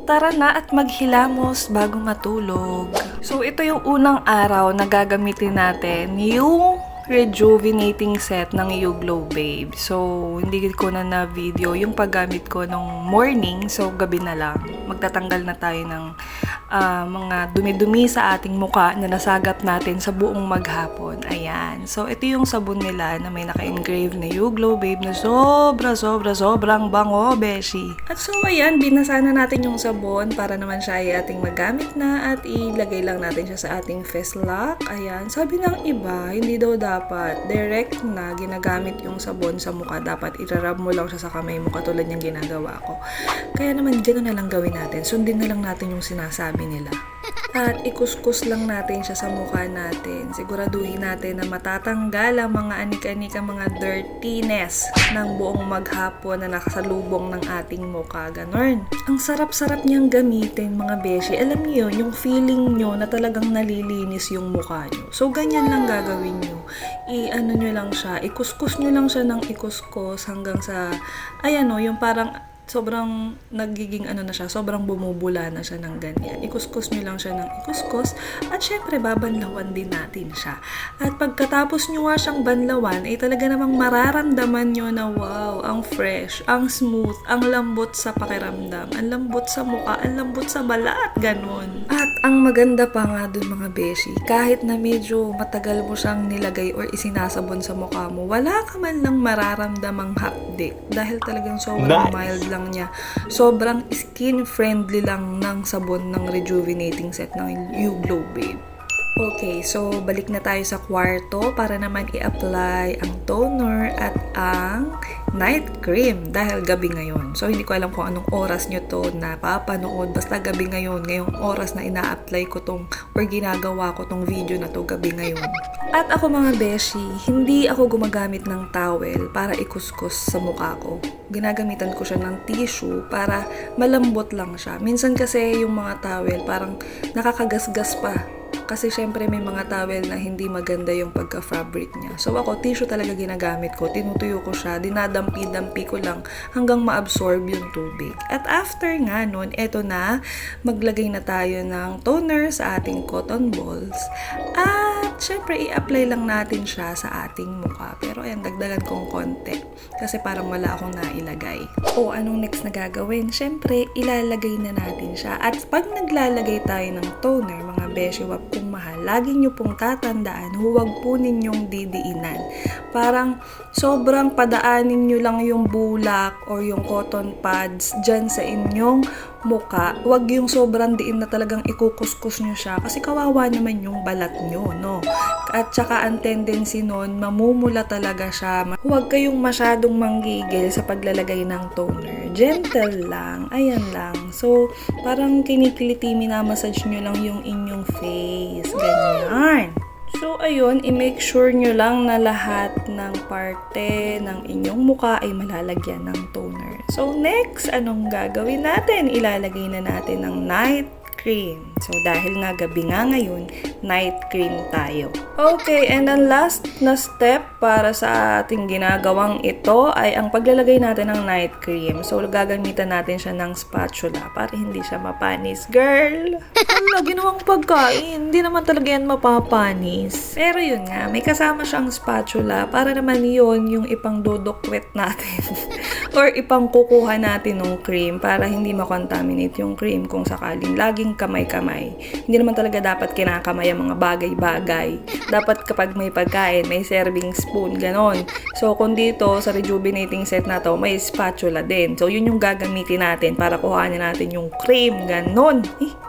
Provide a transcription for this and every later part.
tara na at maghilamos bago matulog. So ito yung unang araw na gagamitin natin yung rejuvenating set ng You Glow Babe. So hindi ko na video yung paggamit ko nung morning, so gabi na lang. Magtatanggal na tayo ng mga dumi-dumi sa ating muka na nasagap natin sa buong maghapon. Ayan. So, ito yung sabon nila na may naka-engrave na You Glow Babe na sobrang bango, beshi. At so, ayan, binasa na natin yung sabon para naman siya ay ating magamit na at ilagay lang natin siya sa ating face lock. Ayan. Sabi ng iba, hindi daw dapat direct na ginagamit yung sabon sa mukha. Dapat irarab mo lang siya sa kamay mo katulad yung ginagawa ko. Kaya naman, dyan na lang gawin natin. Sundin na lang natin yung sinasabi nila. At ikuskus lang natin siya sa mukha natin. Siguraduhin natin na matatanggal ang mga anik-anik, ang mga dirtiness ng buong maghapon na nakasalubong ng ating mukha. Ganon. Ang sarap-sarap niyang gamitin, mga beshi. Alam niyo, yung feeling nyo na talagang nalilinis yung mukha nyo. So, ganyan lang gagawin nyo. I-ano nyo lang siya, ikuskus nyo lang siya ng ikuskus hanggang sa, ayan o, yung parang sobrang nagiging na siya, sobrang bumubula na siya ng ganyan. Ikuskus nyo lang siya ng ikuskus at syempre babanlawan din natin siya. At pagkatapos nyo nga siyang banlawan, ay talaga namang mararamdaman nyo na wow, ang fresh, ang smooth, ang lambot sa pakiramdam, ang lambot sa mukha, ang lambot sa balat, ganon. At ang maganda pa nga dun, mga beshi, kahit na medyo matagal mo siyang nilagay or isinasabon sa mukha mo, wala ka man lang mararamdamang hapdi dahil talagang sobrang mild lang niya. Sobrang skin friendly lang ng sabon ng rejuvenating set ng You Glow Babe. Okay, so balik na tayo sa kwarto para naman i-apply ang toner at ang night cream dahil gabi ngayon. So hindi ko alam kung anong oras nyo to napapanood. Basta gabi ngayon, ngayong oras na ina-apply ko tong or ginagawa ko tong video na to, gabi ngayon. At ako, mga beshi, hindi ako gumagamit ng towel para ikuskus sa mukha ko. Ginagamitan ko siya ng tissue para malambot lang siya. Minsan kasi yung mga towel parang nakakagasgas pa. Kasi syempre may mga towel na hindi maganda yung pagka-fabric niya. So ako, tissue talaga ginagamit ko. Tinutuyo ko siya, dinadampi-dampi ko lang hanggang ma-absorb yung tubig. At after nga nun, eto na, maglagay na tayo ng toner sa ating cotton balls. At syempre, i-apply lang natin siya sa ating mukha. Pero ayan, dagdagan kong konti. Kasi parang wala akong nailagay. O, anong next na gagawin? Syempre, ilalagay na natin siya. At pag naglalagay tayo ng toner, mga beshi, wap kong mahal, lagi nyo pong tatandaan, huwag po ninyong didiinan. Parang sobrang padaanin nyo lang yung bulak or yung cotton pads dyan sa inyong muka. Huwag yung sobrang diin na talagang ikukuskus nyo siya kasi kawawa naman yung balat nyo, no? At saka ang tendency nun, mamumula talaga siya. Huwag kayong masyadong manggigil sa paglalagay ng toner. Gentle lang, ayan lang. So, parang kinikiliti, minamassage nyo lang yung inyong face. Ganyan. So, ayun, i-make sure nyo lang na lahat ng parte ng inyong muka ay malalagyan ng toner. So, next, anong gagawin natin? Ilalagay na natin ng night cream. So, dahil nga gabi nga ngayon, night cream tayo. Okay, and then last na step para sa ating ginagawang ito ay ang paglalagay natin ng night cream. So, gagamitan natin siya ng spatula para hindi siya mapanis. Girl! Wala, ginawang pagkain. Hindi naman talaga yan mapapanis. Pero yun nga, may kasama siyang spatula para naman yun yung ipang dodokwet natin. Or ipang kukuha natin ng cream para hindi makontaminate yung cream kung sakaling laging kamay-kamay. Hindi naman talaga dapat kinakamay ang mga bagay-bagay. Dapat kapag may pagkain, may serving spoon, ganon. So, kung dito sa rejuvenating set na to, may spatula din. So, yun yung gagamitin natin para kuhanin natin yung cream, ganon.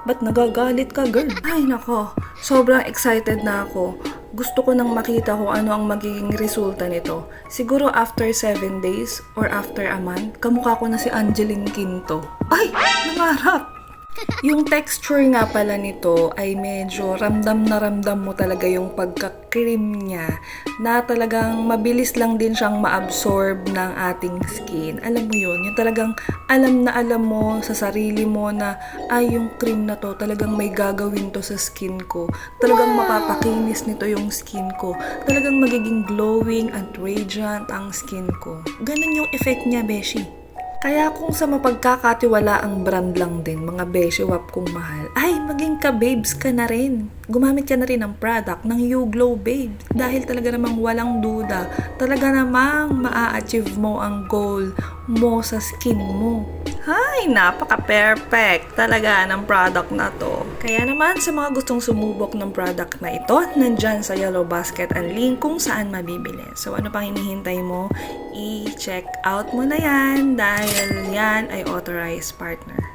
Ba't nagagalit ka, girl? Ay, nako. Sobrang excited na ako. Gusto ko nang makita kung ano ang magiging resulta nito. Siguro after 7 days or after a month, kamukha ko na si Angeline Quinto. Ay! Nangarap! Yung texture nga pala nito ay medyo ramdam na ramdam mo talaga yung pagka-cream niya na talagang mabilis lang din siyang ma-absorb ng ating skin. Alam mo yun, yung talagang alam na alam mo sa sarili mo na ay yung cream na to talagang may gagawin to sa skin ko. Talagang mapapakinis nito yung skin ko. Talagang magiging glowing and radiant ang skin ko. Ganun yung effect niya, beshi. Kaya kung sa mapagkakatiwala ang brand lang din, mga beshiwap kong mahal, ay maging ka-babes ka na rin. Gumamit ka na rin ng product ng You Glow Babes. Dahil talaga namang walang duda, talaga namang maa-achieve mo ang goal mo sa skin mo. Ay, napaka-perfect talaga ng product na to. Kaya naman sa mga gustong sumubok ng product na ito, nandyan sa Yellow Basket ang link kung saan mabibili. So ano pang hinihintay mo? I-check out mo na yan dahil yan ay authorized partner.